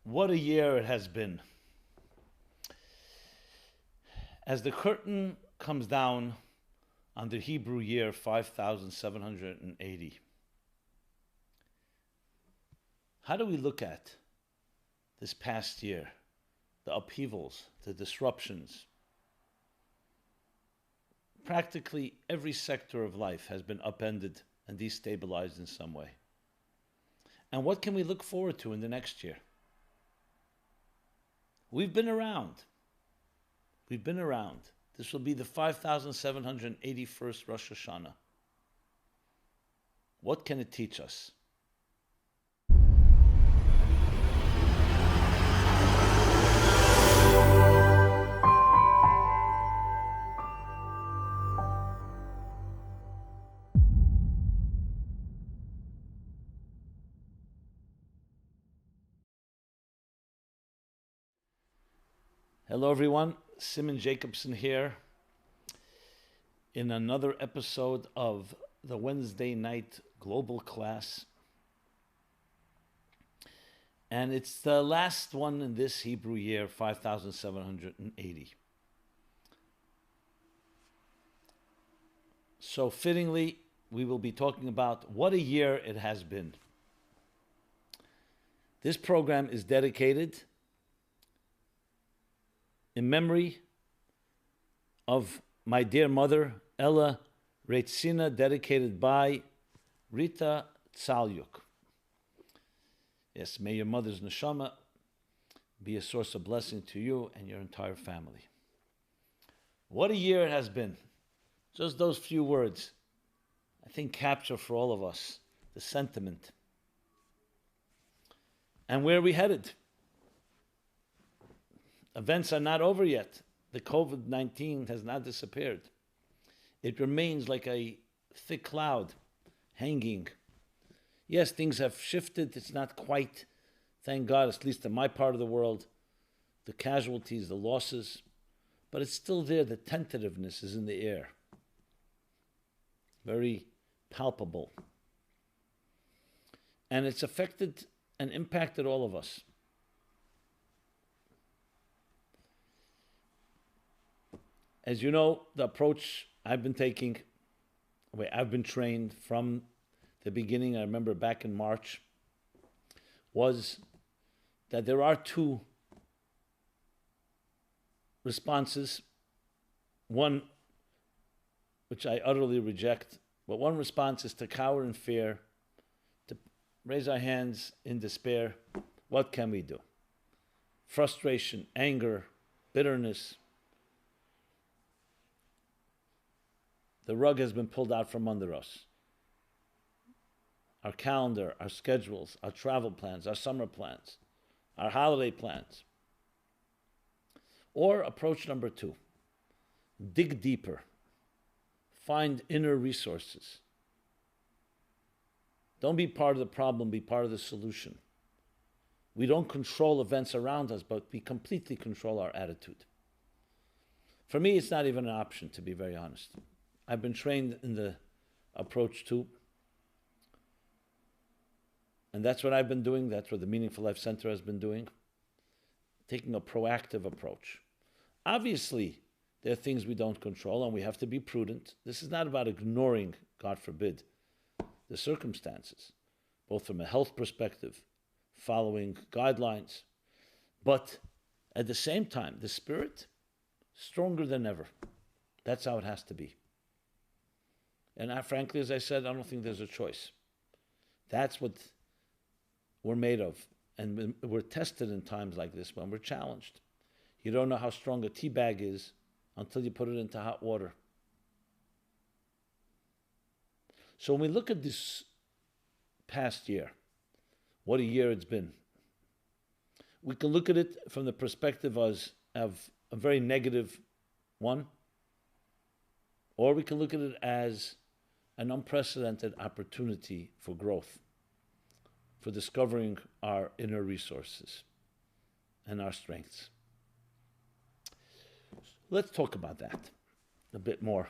What a year it has been. As the curtain comes down on the Hebrew year 5780, how do we look at this past year, the upheavals, the disruptions? Practically every sector of life has been upended and destabilized in some way. And what can we look forward to in the next year? We've been around. This will be the 5781st Rosh Hashanah. What can it teach us? Hello everyone, Rabbi Jacobson here in another episode of the Wednesday night global class. And it's the last one in this Hebrew year, 5780. So fittingly, we will be talking about what a year it has been. This program is dedicated in memory of my dear mother, Ella Reitzina, dedicated by Rita Tsalyuk. Yes, may your mother's neshama be a source of blessing to you and your entire family. What a year it has been. Just those few words, I think, capture for all of us the sentiment. And where are we headed? Events are not over yet. The COVID-19 has not disappeared. It remains like a thick cloud hanging. Yes, things have shifted. It's not quite, thank God, at least in my part of the world, the casualties, the losses, but it's still there. The tentativeness is in the air. Very palpable. And it's affected and impacted all of us. As you know, the approach I've been taking, the way I've been trained from the beginning, I remember back in March, was that there are two responses. One, which I utterly reject, but one response is to cower in fear, to raise our hands in despair. What can we do? Frustration, anger, bitterness. The rug has been pulled out from under us. Our calendar, our schedules, our travel plans, our summer plans, our holiday plans. Or approach number two, dig deeper. Find inner resources. Don't be part of the problem, be part of the solution. We don't control events around us, but we completely control our attitude. For me, it's not even an option, to be very honest. I've been trained in the approach too. And that's what I've been doing. That's what the Meaningful Life Center has been doing. Taking a proactive approach. Obviously, there are things we don't control and we have to be prudent. This is not about ignoring, God forbid, the circumstances, both from a health perspective, following guidelines, but at the same time, the spirit, stronger than ever. That's how it has to be. And frankly, as I said, I don't think there's a choice. That's what we're made of. And we're tested in times like this when we're challenged. You don't know how strong a tea bag is until you put it into hot water. So when we look at this past year, what a year it's been, we can look at it from the perspective of a very negative one, or we can look at it as an unprecedented opportunity for growth, for discovering our inner resources and our strengths. Let's talk about that a bit more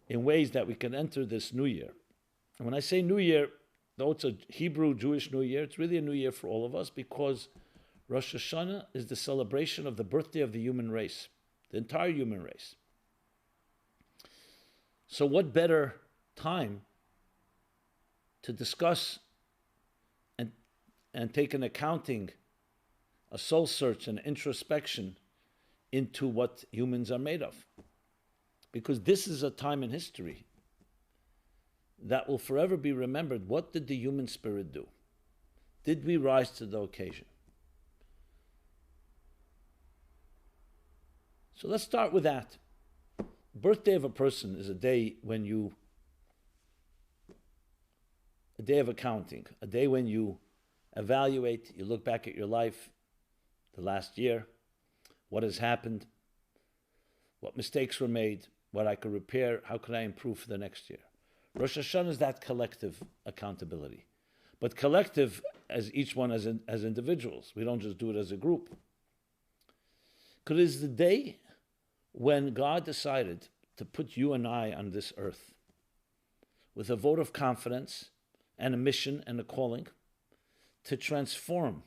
in ways that we can enter this new year. And when I say new year, though it's a Hebrew Jewish new year, it's really a new year for all of us because Rosh Hashanah is the celebration of the birthday of the human race, the entire human race. So what better time to discuss and take an accounting, a soul search, and introspection into what humans are made of? Because this is a time in history that will forever be remembered. What did the human spirit do? Did we rise to the occasion? So let's start with that. Birthday of a person is a day of accounting, a day when you evaluate, you look back at your life, the last year, what has happened, what mistakes were made, what I could repair, how could I improve for the next year. Rosh Hashanah is that collective accountability. But collective as each one as individuals. We don't just do it as a group. Because it is the day when God decided to put you and I on this earth with a vote of confidence and a mission and a calling to transform,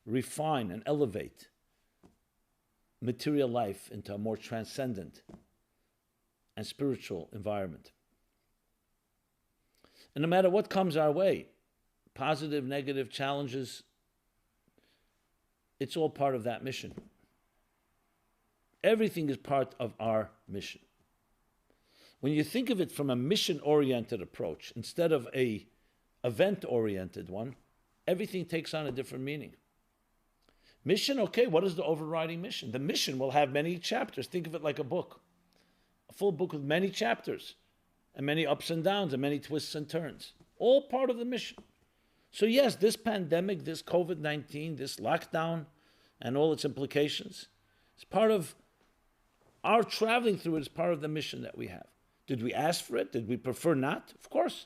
refine, and elevate material life into a more transcendent and spiritual environment. And no matter what comes our way, positive, negative, challenges, it's all part of that mission. Everything is part of our mission. When you think of it from a mission-oriented approach, instead of a event-oriented one, everything takes on a different meaning. Mission, okay, what is the overriding mission? The mission will have many chapters. Think of it like a book. A full book with many chapters, and many ups and downs, and many twists and turns. All part of the mission. So yes, this pandemic, this COVID-19, this lockdown, and all its implications, is part of our traveling through it, is part of the mission that we have. Did we ask for it? Did we prefer not? Of course.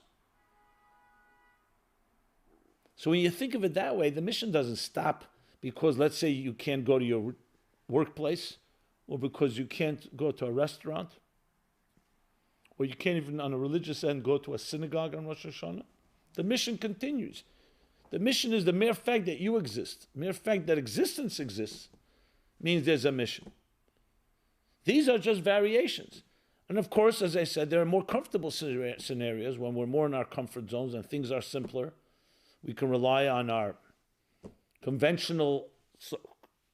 So when you think of it that way, the mission doesn't stop because, let's say, you can't go to your workplace, or because you can't go to a restaurant, or you can't even on a religious end go to a synagogue on Rosh Hashanah. The mission continues. The mission is the mere fact that you exist. Mere fact that existence exists means there's a mission. These are just variations. And of course, as I said, there are more comfortable scenarios when we're more in our comfort zones and things are simpler. We can rely on our conventional,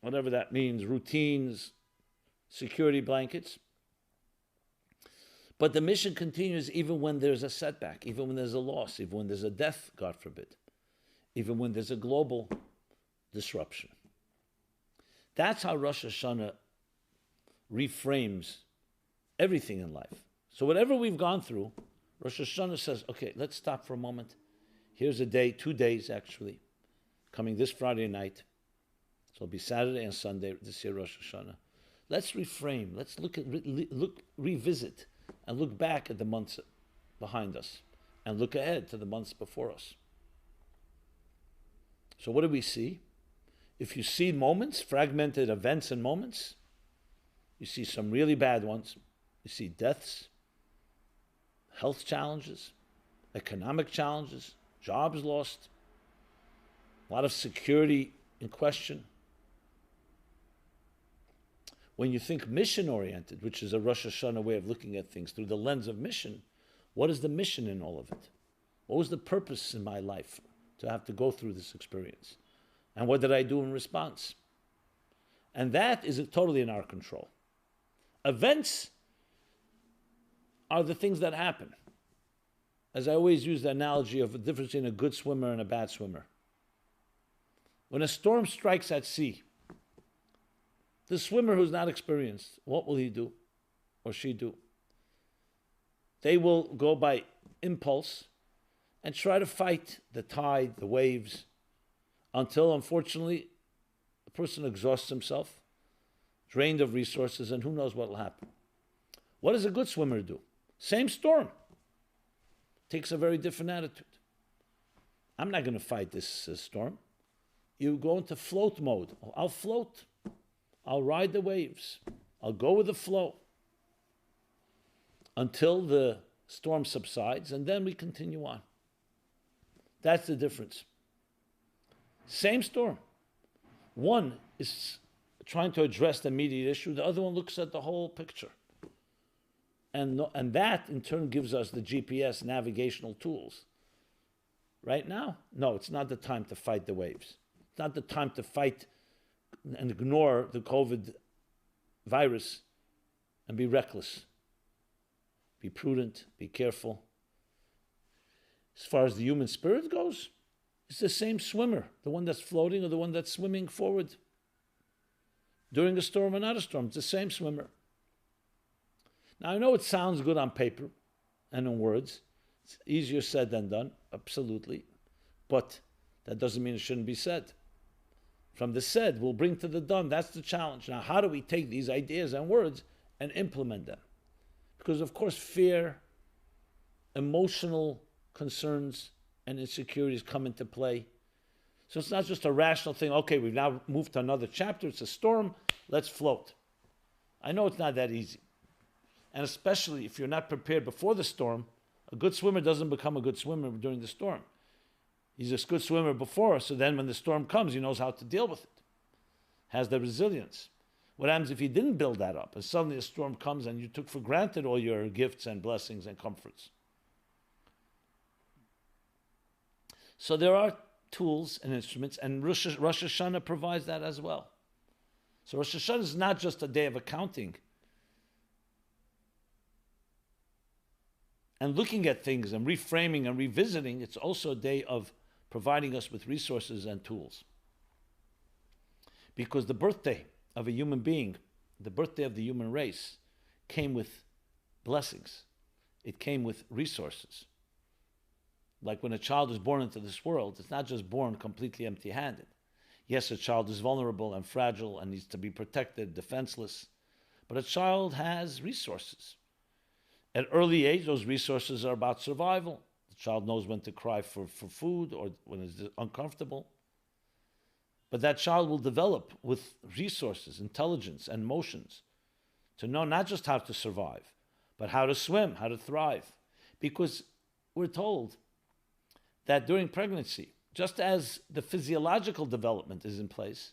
whatever that means, routines, security blankets. But the mission continues even when there's a setback, even when there's a loss, even when there's a death, God forbid, even when there's a global disruption. That's how Rosh Hashanah reframes everything in life. So whatever we've gone through, Rosh Hashanah says, okay, let's stop for a moment. Here's a day, 2 days actually, coming this Friday night. So it'll be Saturday and Sunday this year, Rosh Hashanah. Let's reframe. Let's revisit, and look back at the months behind us, and look ahead to the months before us. So what do we see? If you see moments, fragmented events and moments, you see some really bad ones. You see deaths, health challenges, economic challenges, jobs lost, a lot of security in question. When you think mission-oriented, which is a Rosh Hashanah way of looking at things through the lens of mission, what is the mission in all of it? What was the purpose in my life to have to go through this experience? And what did I do in response? And that is totally in our control. Events are the things that happen. As I always use the analogy of the difference between a good swimmer and a bad swimmer. When a storm strikes at sea, the swimmer who's not experienced, what will he do or she do? They will go by impulse and try to fight the tide, the waves, until, unfortunately, the person exhausts himself, drained of resources, and who knows what will happen. What does a good swimmer do? Same storm. Takes a very different attitude. I'm not going to fight this storm. You go into float mode. I'll float. I'll ride the waves. I'll go with the flow until the storm subsides, and then we continue on. That's the difference. Same storm. One is trying to address the immediate issue. The other one looks at the whole picture. And that, in turn, gives us the GPS navigational tools. Right now, no, it's not the time to fight the waves. It's not the time to fight and ignore the COVID virus and be reckless. Be prudent, be careful. As far as the human spirit goes, it's the same swimmer, the one that's floating or the one that's swimming forward. During a storm or not a storm, it's the same swimmer. Now, I know it sounds good on paper and in words. It's easier said than done, absolutely. But that doesn't mean it shouldn't be said. From the said, we'll bring to the done. That's the challenge. Now, how do we take these ideas and words and implement them? Because, of course, fear, emotional concerns, and insecurities come into play. So it's not just a rational thing, okay, we've now moved to another chapter, it's a storm, let's float. I know it's not that easy. And especially if you're not prepared before the storm, a good swimmer doesn't become a good swimmer during the storm. He's a good swimmer before, so then when the storm comes, he knows how to deal with it. Has the resilience. What happens if he didn't build that up, and suddenly a storm comes and you took for granted all your gifts and blessings and comforts? So there are tools and instruments, and Rosh Hashanah provides that as well. So Rosh Hashanah is not just a day of accounting and looking at things and reframing and revisiting. It's also a day of providing us with resources and tools. Because the birthday of a human being, the birthday of the human race, came with blessings. It came with resources. Like when a child is born into this world, it's not just born completely empty-handed. Yes, a child is vulnerable and fragile and needs to be protected, defenseless. But a child has resources. At early age, those resources are about survival. The child knows when to cry for food or when it's uncomfortable. But that child will develop with resources, intelligence, and emotions to know not just how to survive, but how to swim, how to thrive. Because we're told that during pregnancy, just as the physiological development is in place,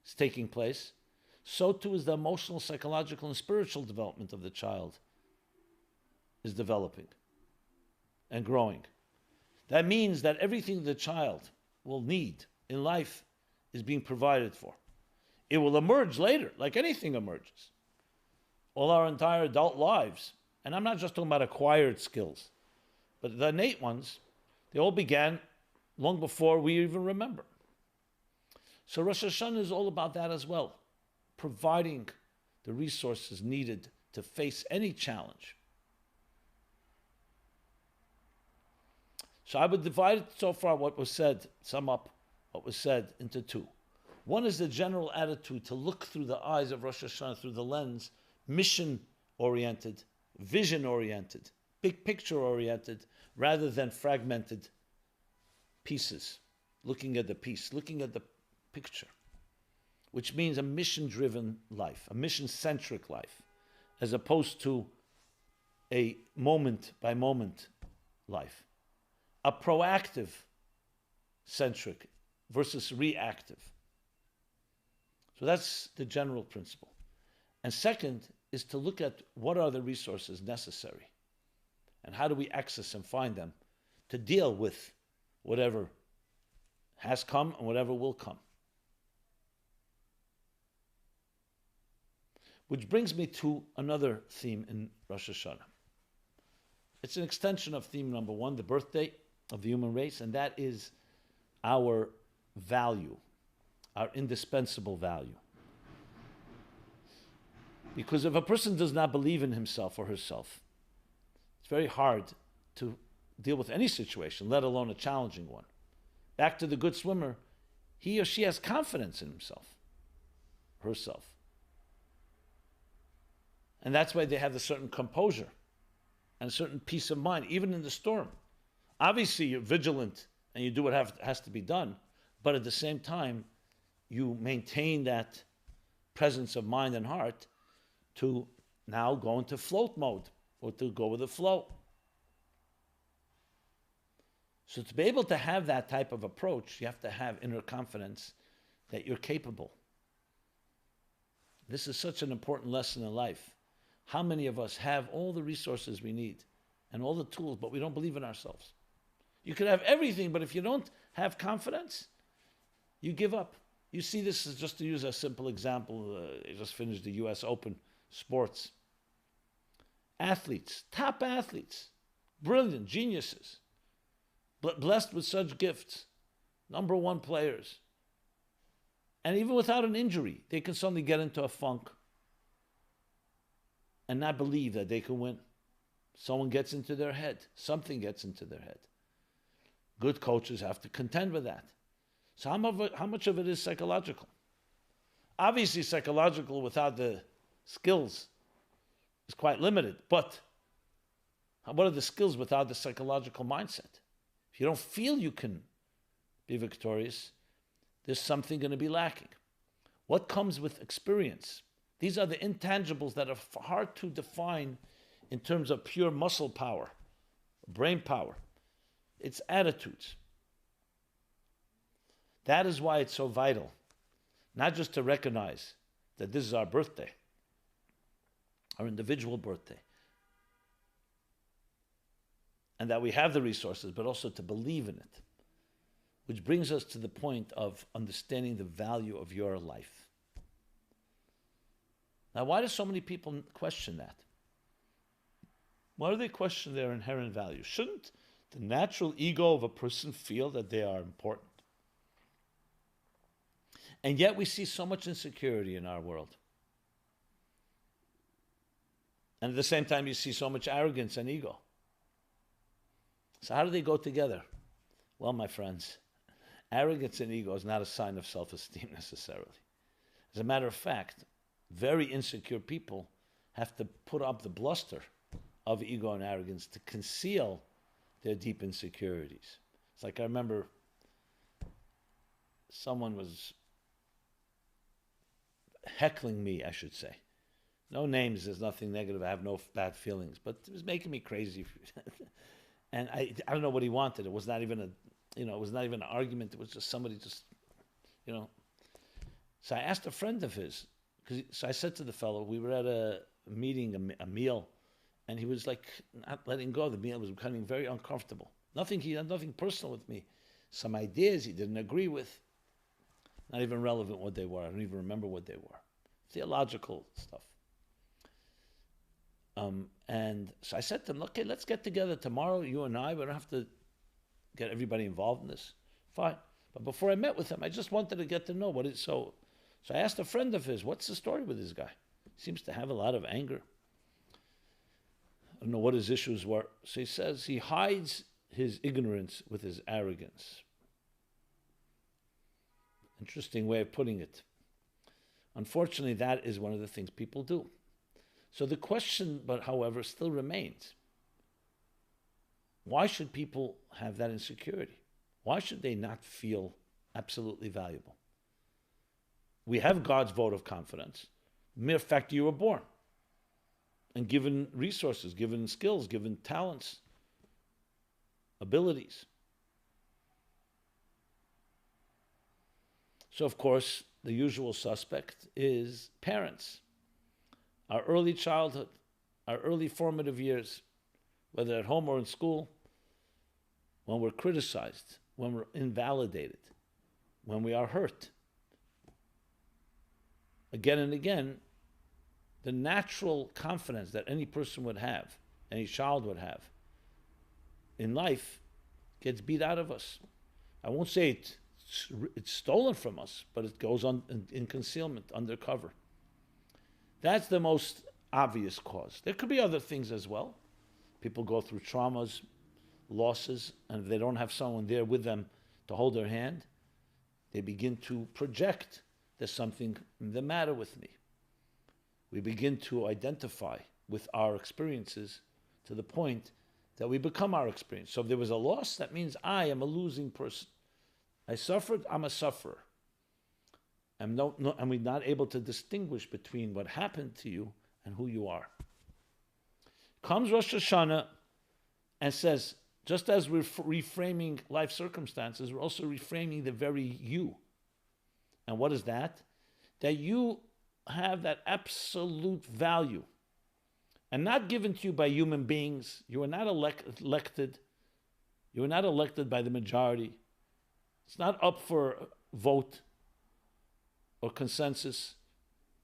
is taking place, so too is the emotional, psychological, and spiritual development of the child is developing and growing. That means that everything the child will need in life is being provided for. It will emerge later, like anything emerges. All our entire adult lives, and I'm not just talking about acquired skills, but the innate ones, they all began long before we even remember. So Rosh Hashanah is all about that as well, providing the resources needed to face any challenge. So I would divide it so far what was said, sum up what was said into two. One is the general attitude to look through the eyes of Rosh Hashanah, through the lens, mission-oriented, vision-oriented, big picture-oriented, rather than fragmented pieces, looking at the piece, looking at the picture, which means a mission-driven life, a mission-centric life, as opposed to a moment-by-moment life, a proactive centric versus reactive. So that's the general principle. And second is to look at what are the resources necessary and how do we access and find them to deal with whatever has come and whatever will come. Which brings me to another theme in Rosh Hashanah. It's an extension of theme number one, the birthday of the human race, and that is our value, our indispensable value. Because if a person does not believe in himself or herself, it's very hard to deal with any situation, let alone a challenging one. Back to the good swimmer, he or she has confidence in himself, herself. And that's why they have a certain composure and a certain peace of mind, even in the storm. Obviously, you're vigilant and you do what has to be done, but at the same time, you maintain that presence of mind and heart to now go into float mode or to go with the flow. So to be able to have that type of approach, you have to have inner confidence that you're capable. This is such an important lesson in life. How many of us have all the resources we need and all the tools, but we don't believe in ourselves? You could have everything, but if you don't have confidence, you give up. You see this, is just to use a simple example. I just finished the US Open sports. Athletes, top athletes, brilliant, geniuses, blessed with such gifts, number one players. And even without an injury, they can suddenly get into a funk and not believe that they can win. Someone gets into their head. Something gets into their head. Good coaches have to contend with that. So how much of it is psychological? Obviously, psychological without the skills is quite limited. But what are the skills without the psychological mindset? If you don't feel you can be victorious, there's something going to be lacking. What comes with experience? These are the intangibles that are hard to define in terms of pure muscle power, brain power. It's attitudes. That is why it's so vital, not just to recognize that this is our birthday, our individual birthday, and that we have the resources, but also to believe in it, which brings us to the point of understanding the value of your life. Now, why do so many people question that? Why do they question their inherent value? Shouldn't the natural ego of a person feel that they are important? And yet we see so much insecurity in our world. And at the same time, you see so much arrogance and ego. So how do they go together? Well, my friends, arrogance and ego is not a sign of self-esteem necessarily. As a matter of fact, very insecure people have to put up the bluster of ego and arrogance to conceal their deep insecurities. It's like I remember someone was heckling me, I should say. No names, there's nothing negative, I have no bad feelings, but it was making me crazy. And I don't know what he wanted. It was not even it was not even an argument, it was just somebody So I asked a friend of his, so I said to the fellow, we were at a meeting, a meal, and he was like not letting go. The meal was becoming very uncomfortable. He had nothing personal with me. Some ideas he didn't agree with. Not even relevant what they were. I don't even remember what they were. Theological stuff. And so I said to him, okay, let's get together tomorrow, you and I. We don't have to get everybody involved in this. Fine. But before I met with him, I just wanted to get to know what it is. So I asked a friend of his, what's the story with this guy? He seems to have a lot of anger. I don't know what his issues were. So he says he hides his ignorance with his arrogance. Interesting way of putting it. Unfortunately, that is one of the things people do. So the question, however, still remains. Why should people have that insecurity? Why should they not feel absolutely valuable? We have God's vote of confidence. Mere fact you were born and given resources, given skills, given talents, abilities. So, of course, the usual suspect is parents. Our early childhood, our early formative years, whether at home or in school, when we're criticized, when we're invalidated, when we are hurt. Again and again, the natural confidence that any person would have, any child would have in life gets beat out of us. I won't say it's stolen from us, but it goes on in concealment, undercover. That's the most obvious cause. There could be other things as well. People go through traumas, losses, and if they don't have someone there with them to hold their hand, they begin to project there's something the matter with me. We begin to identify with our experiences to the point that we become our experience. So if there was a loss, that means I am a losing person. I suffered, I'm a sufferer. And we're not able to distinguish between what happened to you and who you are. Comes Rosh Hashanah and says, just as we're reframing life circumstances, we're also reframing the very you. And what is that? That you have that absolute value and not given to you by human beings. You are not elected. You are not elected by the majority. It's not up for vote or consensus.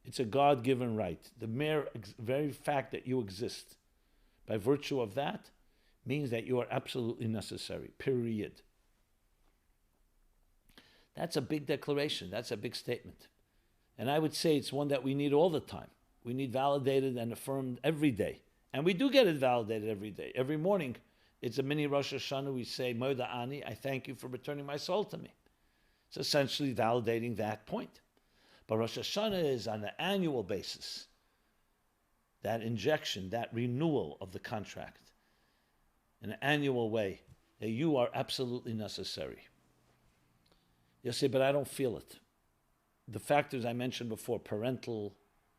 It's a God-given right. The mere very fact that you exist by virtue of that means that you are absolutely necessary, period. That's a big declaration. That's a big statement. And I would say it's one that we need all the time. We need validated and affirmed every day. And we do get it validated every day. Every morning, it's a mini Rosh Hashanah. We say, Moda Ani, I thank you for returning my soul to me. It's essentially validating that point. But Rosh Hashanah is on an annual basis. That injection, that renewal of the contract in an annual way, that you are absolutely necessary. You'll say, but I don't feel it. The factors I mentioned before, parental,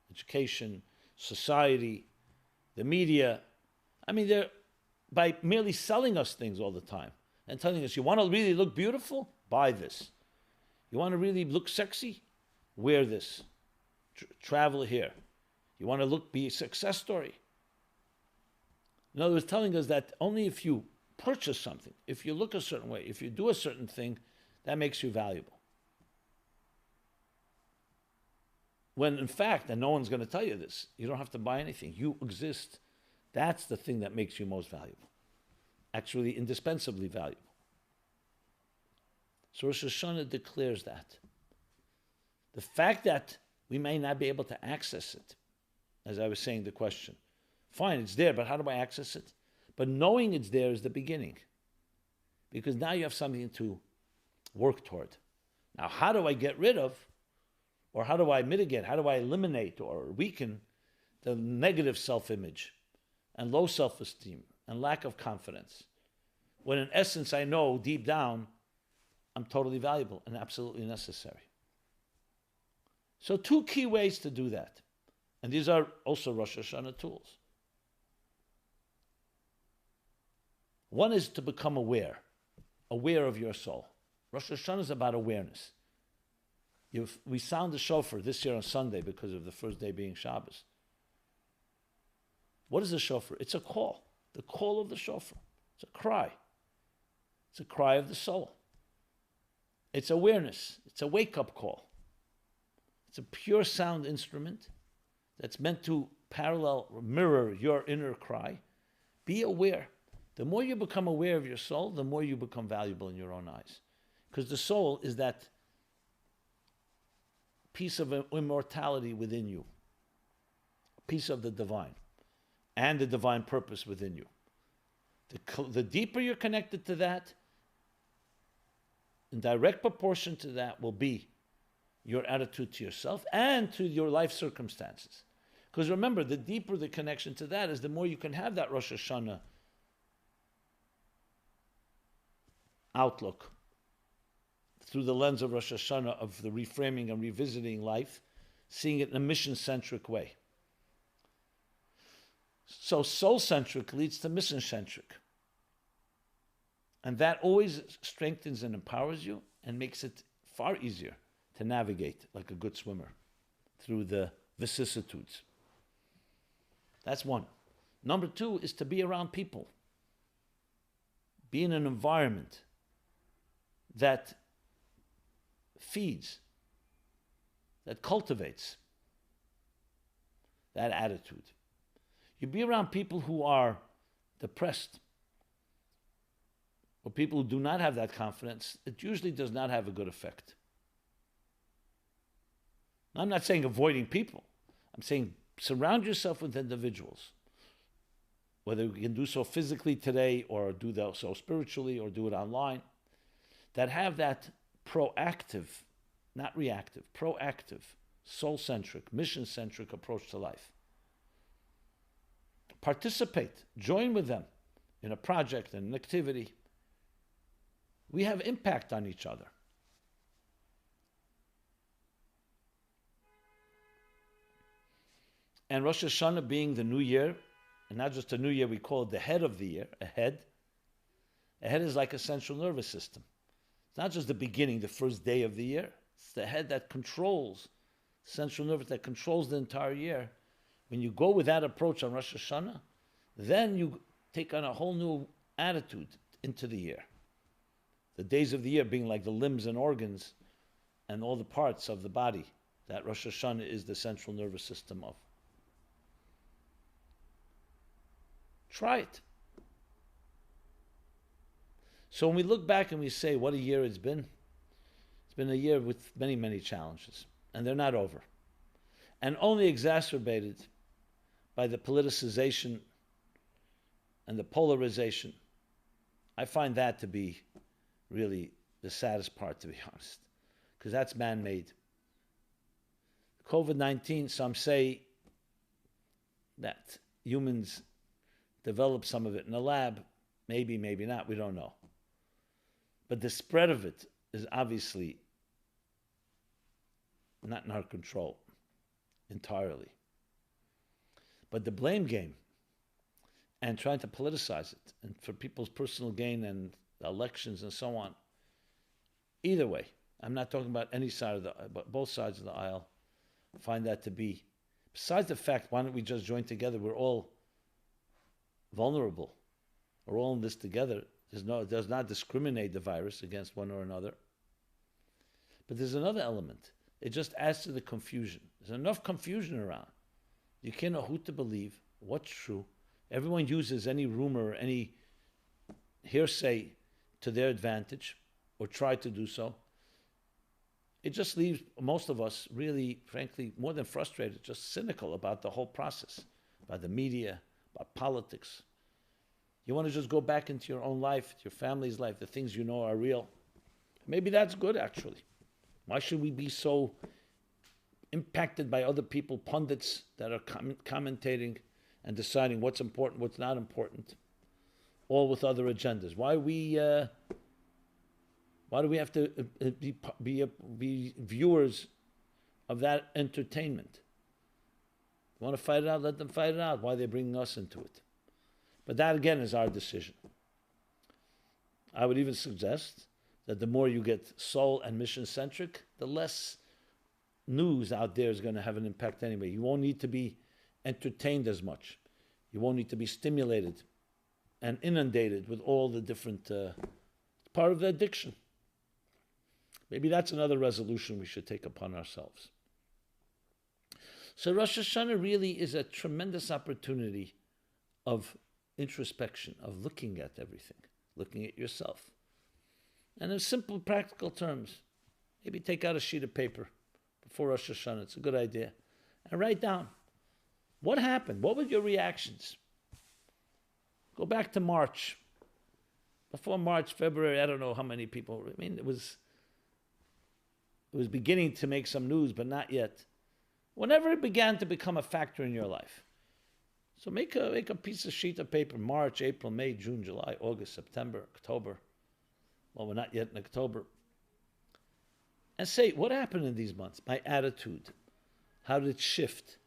education, society, the media, they're by merely selling us things all the time and telling us, you want to really look beautiful? Buy this. You want to really look sexy? Wear this. Travel here. You want to be a success story? In other words, telling us that only if you purchase something, if you look a certain way, if you do a certain thing, that makes you valuable. When in fact, and no one's going to tell you this, you don't have to buy anything. You exist. That's the thing that makes you most valuable. Actually, indispensably valuable. So Rosh Hashanah declares that. The fact that we may not be able to access it, as I was saying the question, fine, it's there, but how do I access it? But knowing it's there is the beginning. Because now you have something to work toward. Now, how do I get rid of, or how do I mitigate, how do I eliminate or weaken the negative self-image and low self-esteem and lack of confidence? When in essence I know deep down I'm totally valuable and absolutely necessary. So 2 key ways to do that. And these are also Rosh Hashanah tools. One is to become aware of your soul. Rosh Hashanah is about awareness. We sound the shofar this year on Sunday because of the first day being Shabbos. What is the shofar? It's a call. The call of the shofar. It's a cry. It's a cry of the soul. It's awareness. It's a wake-up call. It's a pure sound instrument that's meant to mirror your inner cry. Be aware. The more you become aware of your soul, the more you become valuable in your own eyes. Because the soul is that piece of immortality within you, a piece of the divine, and the divine purpose within you. The deeper you're connected to that, in direct proportion to that will be your attitude to yourself and to your life circumstances. Because remember, the deeper the connection to that is, the more you can have that Rosh Hashanah outlook through the lens of Rosh Hashanah, of the reframing and revisiting life, seeing it in a mission-centric way. So soul-centric leads to mission-centric. And that always strengthens and empowers you and makes it far easier to navigate like a good swimmer through the vicissitudes. That's one. Number 2 is to be around people. Be in an environment that feeds, that cultivates that attitude. You be around people who are depressed, or people who do not have that confidence, it usually does not have a good effect. I'm not saying avoiding people. I'm saying surround yourself with individuals, whether you can do so physically today or do so spiritually or do it online, that have that proactive, not reactive, proactive, soul-centric, mission-centric approach to life. Participate, join with them in a project, an activity. We have impact on each other. And Rosh Hashanah being the new year, and not just a new year, we call it the head of the year, a head. A head is like a central nervous system. It's not just the beginning, the first day of the year. It's the head that controls, central nervous that controls the entire year. When you go with that approach on Rosh Hashanah, then you take on a whole new attitude into the year. The days of the year being like the limbs and organs and all the parts of the body that Rosh Hashanah is the central nervous system of. Try it. So when we look back and we say what a year it's been a year with many, many challenges, and they're not over. And only exacerbated by the politicization and the polarization. I find that to be really the saddest part, to be honest, because that's man-made. COVID-19, some say that humans developed some of it in a lab, maybe, maybe not, we don't know. But the spread of it is obviously not in our control entirely. But the blame game and trying to politicize it and for people's personal gain and elections and so on, either way, I'm not talking about any side of but both sides of the aisle, find that to be, besides the fact, why don't we just join together? We're all vulnerable. We're all in this together. It does not discriminate the virus against one or another. But there's another element. It just adds to the confusion. There's enough confusion around. You can't know who to believe, what's true. Everyone uses any rumor or any hearsay to their advantage, or try to do so. It just leaves most of us really, frankly, more than frustrated, just cynical about the whole process, about the media, about politics. You want to just go back into your own life, your family's life, the things you know are real. Maybe that's good, actually. Why should we be so impacted by other people, pundits that are commentating and deciding what's important, what's not important, all with other agendas? Why do we have to be viewers of that entertainment? You want to fight it out, let them fight it out. Why are they bringing us into it? But that, again, is our decision. I would even suggest that the more you get soul and mission-centric, the less news out there is going to have an impact anyway. You won't need to be entertained as much. You won't need to be stimulated and inundated with all the different... part of the addiction. Maybe that's another resolution we should take upon ourselves. So Rosh Hashanah really is a tremendous opportunity of introspection, of looking at everything, looking at yourself. And in simple, practical terms, maybe take out a sheet of paper before Rosh Hashanah. It's a good idea. And write down, what happened? What were your reactions? Go back to March. Before March, February, I don't know how many people. I mean, it was beginning to make some news, but not yet. Whenever it began to become a factor in your life. So make a piece of sheet of paper, March, April, May, June, July, August, September, October. Well, we're not yet in October. And say, what happened in these months? My attitude. How did it shift?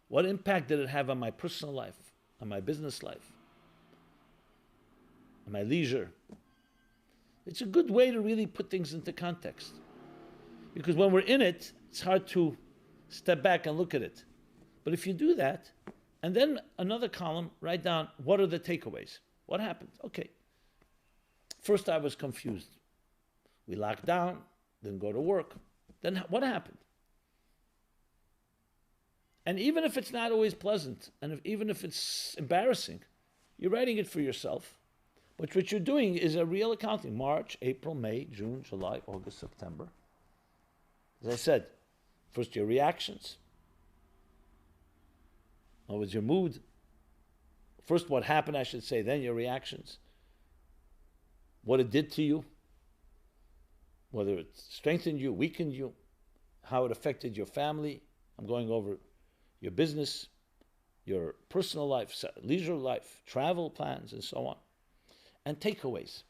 What impact did it have on my personal life, on my business life, on my leisure? It's a good way to really put things into context. Because when we're in it, it's hard to step back and look at it. But if you do that, and then another column, write down, what are the takeaways? What happened? Okay. First, I was confused. We locked down, didn't go to work. Then what happened? And even if it's not always pleasant, and even if it's embarrassing, you're writing it for yourself. But what you're doing is a real accounting. March, April, May, June, July, August, September. As I said, first your reactions. What was your mood? First what happened, I should say, then your reactions. What it did to you. Whether it strengthened you, weakened you. How it affected your family. I'm going over your business, your personal life, leisure life, travel plans, and so on. And takeaways.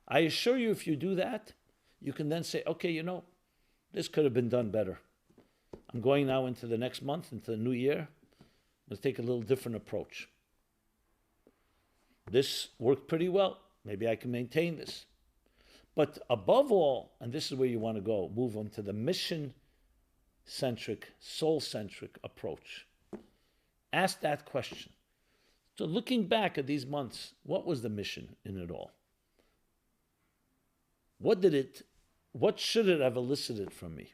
I assure you, if you do that, you can then say, okay, this could have been done better. I'm going now into the next month, into the new year. Let's take a little different approach. This worked pretty well. Maybe I can maintain this. But above all, and this is where you want to go, move on to the mission-centric, soul-centric approach. Ask that question. So looking back at these months, what was the mission in it all? What should it have elicited from me?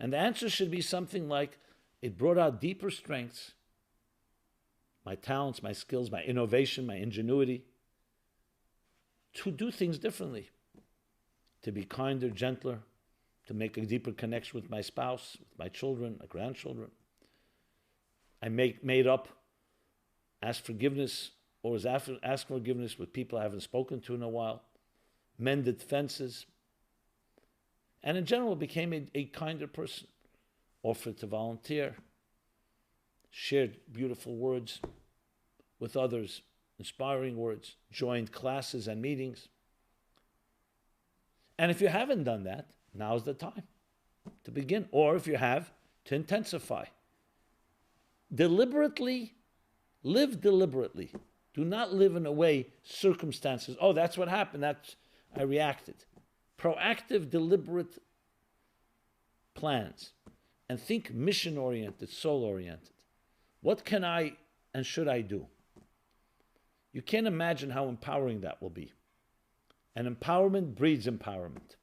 And the answer should be something like, it brought out deeper strengths, my talents, my skills, my innovation, my ingenuity, to do things differently, to be kinder, gentler, to make a deeper connection with my spouse, with my children, my grandchildren. I made up, asked forgiveness, or was asked forgiveness with people I haven't spoken to in a while, mended fences, and in general became a kinder person, offered to volunteer, shared beautiful words with others, inspiring words, joined classes and meetings. And if you haven't done that, now's the time to begin. Or if you have, to intensify. Deliberately, live deliberately. Do not live in a way, circumstances, oh, that's what happened, I reacted. Proactive, deliberate plans. And think mission-oriented, soul-oriented. What can I and should I do? You can't imagine how empowering that will be. And empowerment breeds empowerment.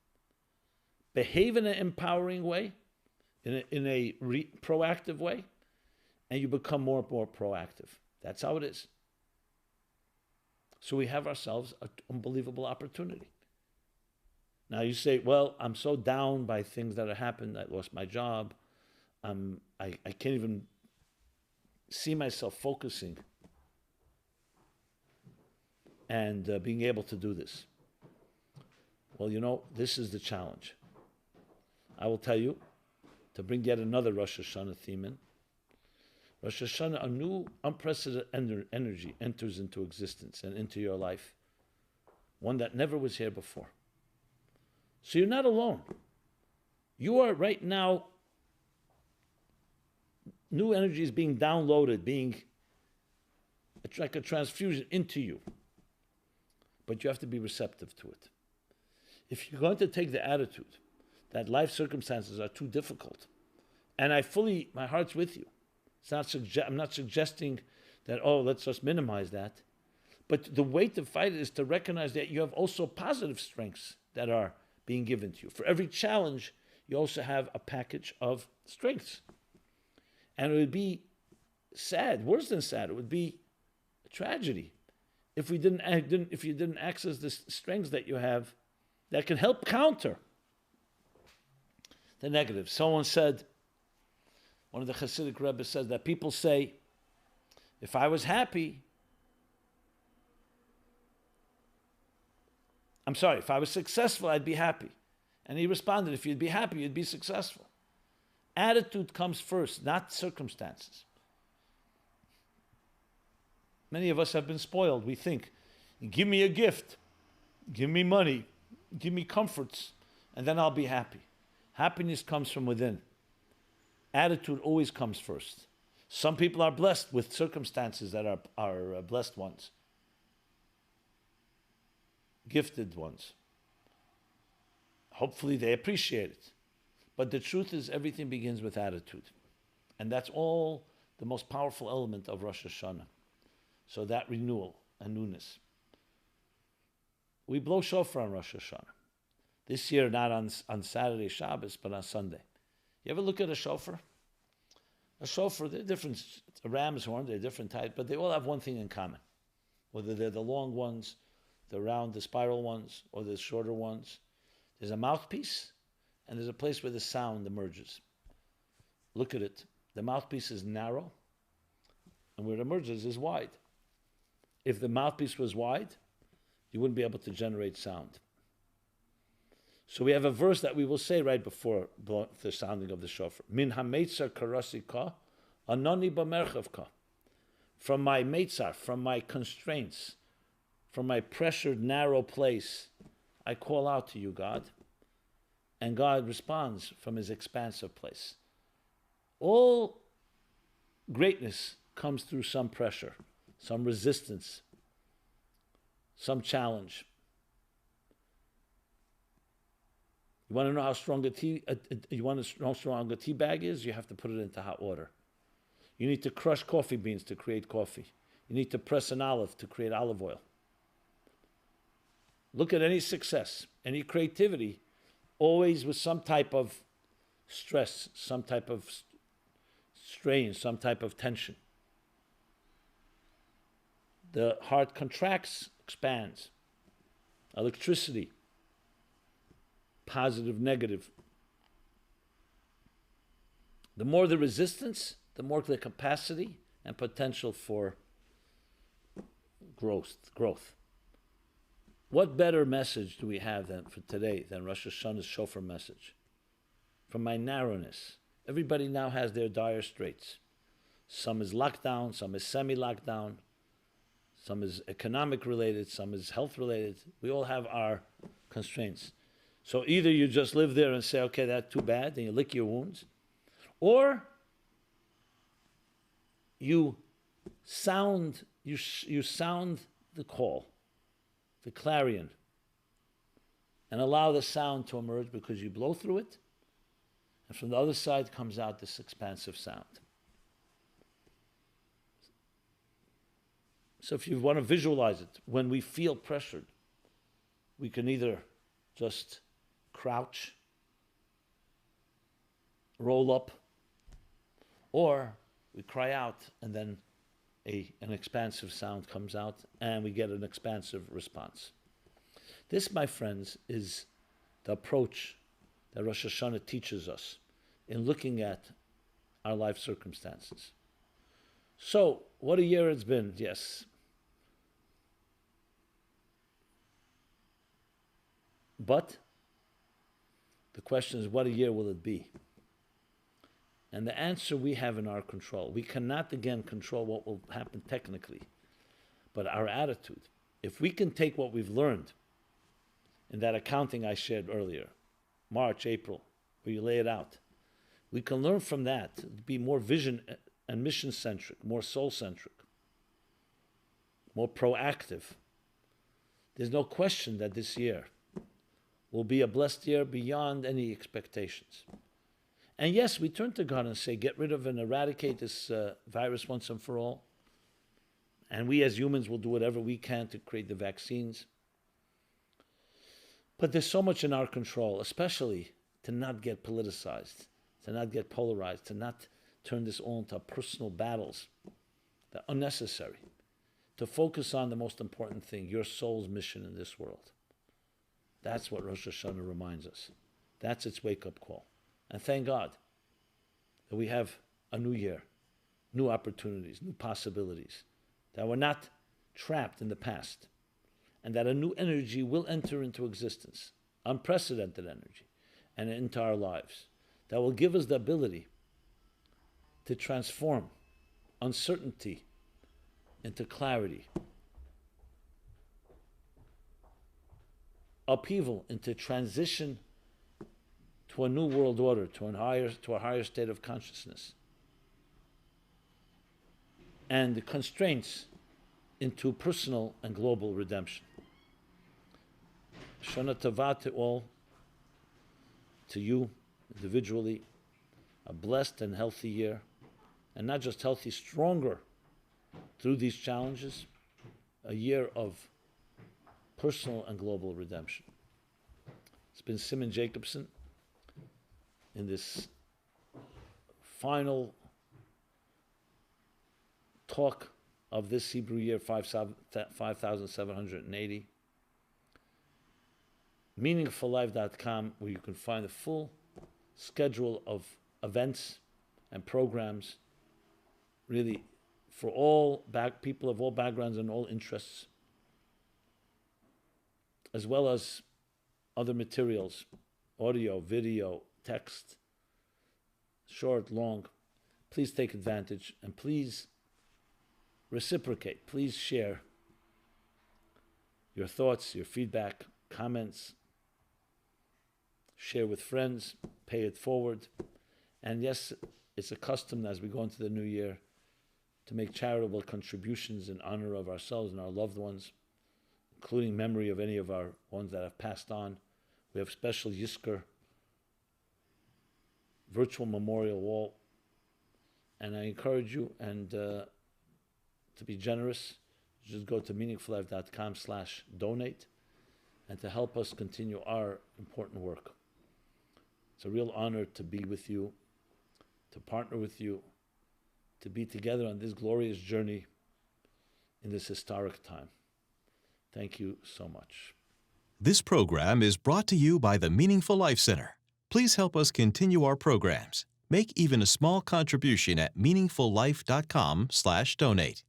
Behave in an empowering way, in a proactive way, and you become more and more proactive. That's how it is. So we have ourselves an unbelievable opportunity. Now you say, well, I'm so down by things that have happened. I lost my job. I can't even see myself focusing and being able to do this. Well, this is the challenge. I will tell you, to bring yet another Rosh Hashanah theme in, Rosh Hashanah, a new unprecedented energy enters into existence and into your life, one that never was here before. So you're not alone. You are right now, new energy is being downloaded, it's like a transfusion into you. But you have to be receptive to it. If you're going to take the attitude that life circumstances are too difficult, and my heart's with you. I'm not suggesting that, let's just minimize that. But the way to fight it is to recognize that you have also positive strengths that are being given to you. For every challenge, you also have a package of strengths. And it would be sad, worse than sad, it would be a tragedy if you didn't access the strengths that you have that can help counter the negative. Someone said, one of the Hasidic Rebbe says that people say, if I was successful, I'd be happy. And he responded, if you'd be happy, you'd be successful. Attitude comes first, not circumstances. Many of us have been spoiled. We think, give me a gift, give me money, give me comforts, and then I'll be happy. Happiness comes from within. Attitude always comes first. Some people are blessed with circumstances that are blessed ones, gifted ones. Hopefully they appreciate it. But the truth is, everything begins with attitude. And that's all the most powerful element of Rosh Hashanah. So that renewal and newness. We blow shofar on Rosh Hashanah. This year, not on Saturday, Shabbos, but on Sunday. You ever look at a shofar? A shofar, they're different. It's a ram's horn, they're different types, but they all have one thing in common. Whether they're the long ones, the round, the spiral ones, or the shorter ones. There's a mouthpiece, and there's a place where the sound emerges. Look at it. The mouthpiece is narrow, and where it emerges is wide. If the mouthpiece was wide, you wouldn't be able to generate sound. So we have a verse that we will say right before the sounding of the shofar. Min ha-meitzar karasika, anoni b'merchavka. From my meitzar, from my constraints, from my pressured, narrow place, I call out to you, God. And God responds from his expansive place. All greatness comes through some pressure, some resistance, some challenge. You want to know how strong you want to know how strong a tea bag is? You have to put it into hot water. You need to crush coffee beans to create coffee. You need to press an olive to create olive oil. Look at any success, any creativity, always with some type of stress, some type of strain, some type of tension. The heart contracts, expands. Electricity, positive, negative. The more the resistance, the more the capacity and potential for growth. What better message do we have for today than Rosh Hashanah's shofar message? From my narrowness, everybody now has their dire straits. Some is lockdown, some is semi-lockdown, some is economic related, some is health related. We all have our constraints. So either you just live there and say, okay, that's too bad, and you lick your wounds, or you sound the call, the clarion, and allow the sound to emerge because you blow through it, and from the other side comes out this expansive sound. So if you want to visualize it, when we feel pressured, we can either just crouch, roll up, or we cry out and then an expansive sound comes out and we get an expansive response. This, my friends, is the approach that Rosh Hashanah teaches us in looking at our life circumstances. So, what a year it's been, yes. But the question is, what a year will it be? And the answer we have in our control. We cannot, again, control what will happen technically, but our attitude. If we can take what we've learned in that accounting I shared earlier, March, April, where you lay it out, we can learn from that to be more vision and mission-centric, more soul-centric, more proactive. There's no question that this year will be a blessed year beyond any expectations. And yes, we turn to God and say, get rid of and eradicate this virus once and for all. And we as humans will do whatever we can to create the vaccines. But there's so much in our control, especially to not get politicized, to not get polarized, to not turn this all into personal battles that are unnecessary, to focus on the most important thing, your soul's mission in this world. That's what Rosh Hashanah reminds us. That's its wake-up call. And thank God that we have a new year, new opportunities, new possibilities, that we're not trapped in the past, and that a new energy will enter into existence, unprecedented energy, and into our lives, that will give us the ability to transform uncertainty into clarity, upheaval into transition to a new world order, to a higher state of consciousness, and the constraints into personal and global redemption. Shana Tova to all, to you individually, a blessed and healthy year, and not just healthy, stronger through these challenges, a year of personal and global redemption. It's been Rabbi Jacobson in this final talk of this Hebrew year 5780. MeaningfulLife.com, where you can find a full schedule of events and programs, really for all people of all backgrounds and all interests, as well as other materials, audio, video, text, short, long. Please take advantage and please reciprocate. Please share your thoughts, your feedback, comments. Share with friends, pay it forward. And yes, it's a custom as we go into the new year to make charitable contributions in honor of ourselves and our loved ones, including memory of any of our ones that have passed on. We have special Yizkor virtual memorial wall. And I encourage you to be generous. Just go to meaningfullife.com/donate and to help us continue our important work. It's a real honor to be with you, to partner with you, to be together on this glorious journey in this historic time. Thank you so much. This program is brought to you by the Meaningful Life Center. Please help us continue our programs. Make even a small contribution at meaningfullife.com/donate.